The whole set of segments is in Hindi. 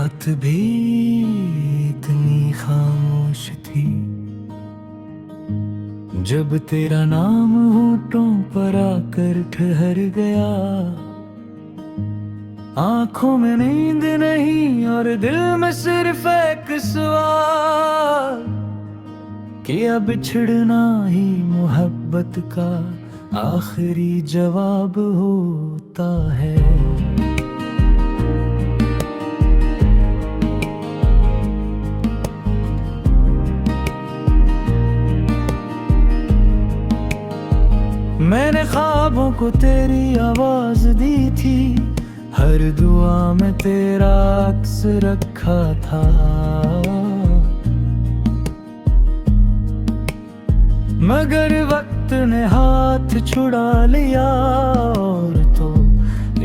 रात भी इतनी खामोश थी, जब तेरा नाम होठों पर आकर ठहर गया। आंखों में नींद नहीं और दिल में सिर्फ एक सवाल, क्या बिछड़ना ही मोहब्बत का आखिरी जवाब होता है। मैंने ख्वाबों को तेरी आवाज दी थी, हर दुआ में तेरा अक्स रखा था। मगर वक्त ने हाथ छुड़ा लिया और तो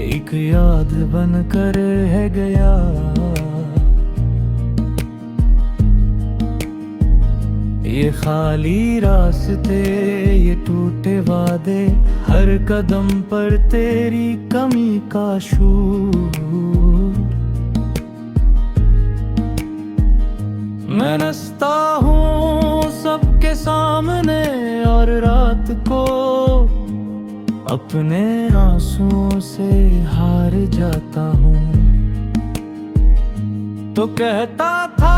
एक याद बनकर रह गया। ये खाली रास्ते, ये टूटे वादे, हर कदम पर तेरी कमी का शूर। मैं नचता हूँ सबके सामने और रात को अपने आंसुओं से हार जाता हूँ। तो कहता था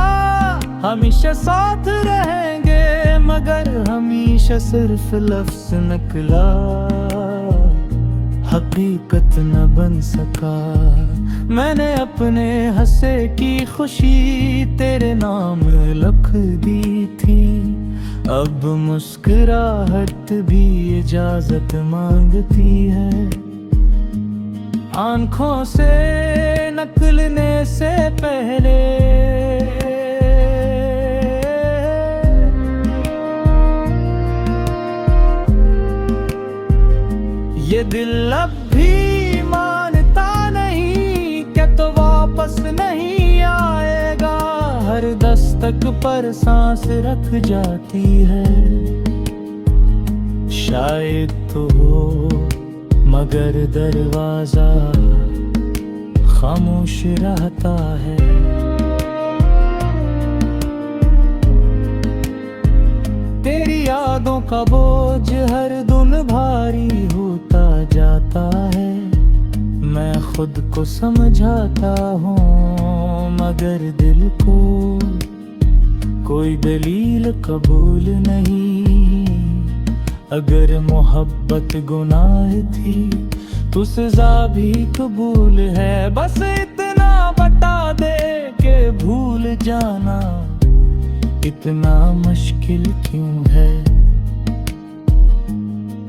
हमेशा साथ रहेंगे, मगर हमेशा सिर्फ लफ्ज़ निकला, हकीकत न बन सका। मैंने अपने हंसे की खुशी तेरे नाम लिख दी थी, अब मुस्कुराहट भी इजाजत मांगती है। आंखों से निकलने से पहले ये दिल अब भी मानता नहीं, क्या तो वापस नहीं आएगा। हर दस्तक पर सांस रख जाती है, शायद तो हो मगर दरवाजा खामोश रहता है। तेरी यादों का बोझ हर दिन भारी होता जाता है। मैं खुद को समझाता हूँ मगर दिल को कोई दलील कबूल नहीं। अगर मोहब्बत गुनाह थी तो सजा भी कबूल है। बस इतना बता दे के भूल जाना इतना मुश्किल क्यों है।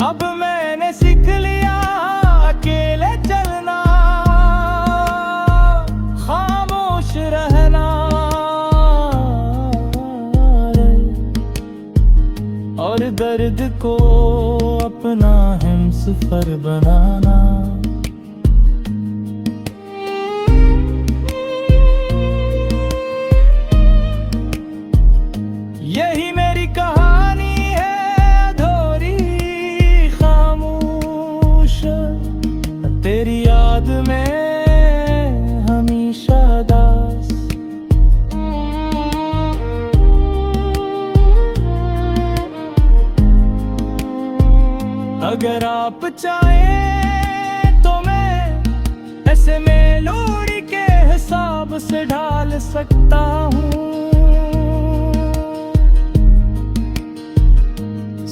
अब मैंने सीख लिया अकेले चलना, खामोश रहना और दर्द को अपना हमसफर बनाना। यही मेरी कहानी है अधूरी खामोश, तेरी याद में हमेशा दास। अगर आप चाहें तो मैं ऐसे मेलोडी के हिसाब से ढाल सकता हूँ।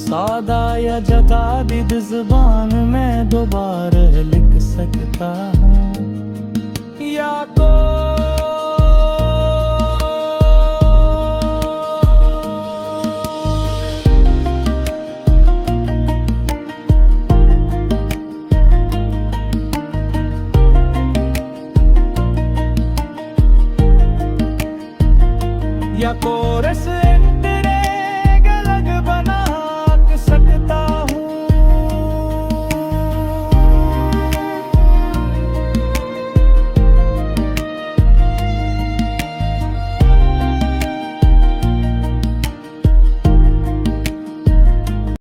सादा या जदादिद ज़ुबान में दोबारा लिख सकता हूँ, या तो